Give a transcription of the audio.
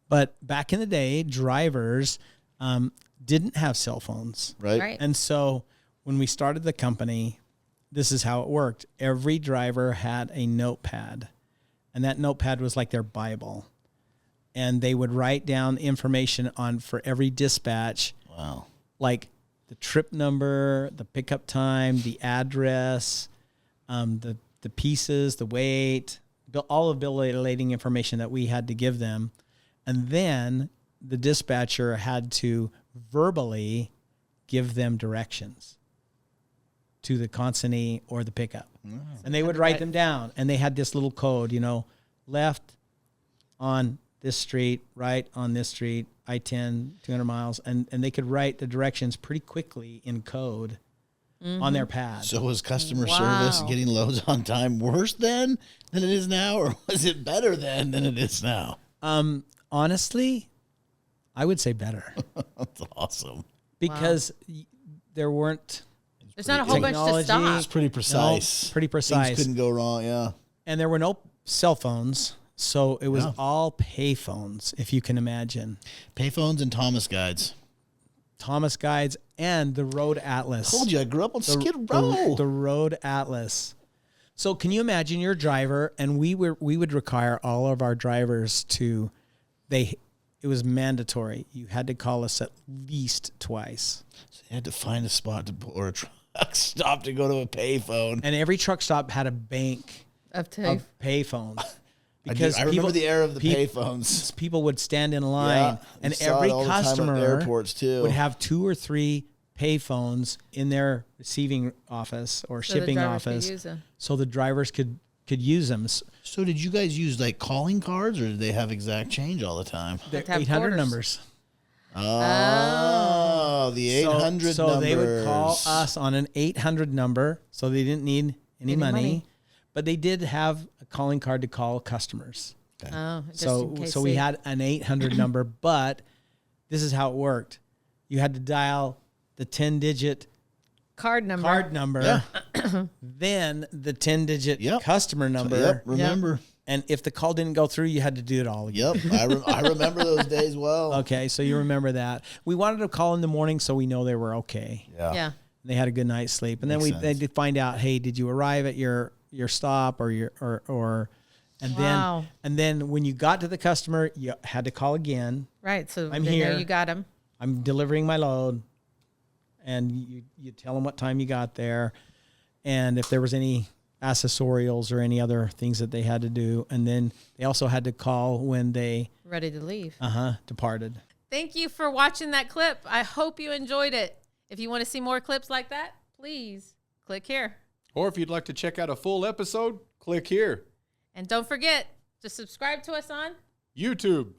But back in the day, drivers didn't have cell phones. Right. And so when we started the company, this is how it worked. Every driver had a notepad, and that notepad was like their Bible. And they would write down information for every dispatch. Wow. Like the trip number, the pickup time, the address, the pieces, the weight, all of bill relating information that we had to give them. And then the dispatcher had to verbally give them directions to the consignee or the pickup. And they would write them down. And they had this little code, left on this street, right on this street, I-10, 200 miles. And they could write the directions pretty quickly in code on their pad. So was customer service getting loads on time worse then than it is now? Or was it better then than it is now? Honestly, I would say better. That's awesome. Because there weren't... There's not a whole bunch to stop. It's pretty precise. No, pretty precise. Things couldn't go wrong, yeah. And there were no cell phones, so it was all pay phones, if you can imagine. Payphones and Thomas guides. Thomas guides and the Road Atlas. I told you, I grew up on Skid Row. The Road Atlas. So can you imagine you're a driver, and we would require all of our drivers to, it was mandatory. You had to call us at least twice. So you had to find a spot or a truck stop to go to a payphone. And every truck stop had a bank of payphones. Because I remember the era of the payphones. People would stand in line, and every customer airports too. would have 2 or 3 payphones in their receiving office or shipping office, so the drivers could use them. So did you guys use like calling cards, or did they have exact change all the time? The 800 numbers. Oh, the 800 numbers. So they would call us on an 800 number, so they didn't need any money. But they did have a calling card to call customers. Okay. Oh, so we had an 800 number, but this is how it worked. You had to dial the 10-digit card number, then the 10-digit customer number. Remember. And if the call didn't go through, you had to do it all again. I remember those days well. Okay, so you remember that. We wanted to call in the morning so we know they were okay. Yeah. They had a good night's sleep, and then they'd find out, hey, did you arrive at your stop and then when you got to the customer, you had to call again. Right. So I'm here. You got them. I'm delivering my load, and you tell them what time you got there, and if there was any accessorials or any other things that they had to do, and then they also had to call when they ready to leave. Departed. Thank you for watching that clip. I hope you enjoyed it. If you want to see more clips like that, please click here. Or if you'd like to check out a full episode, click here. And don't forget to subscribe to us on YouTube.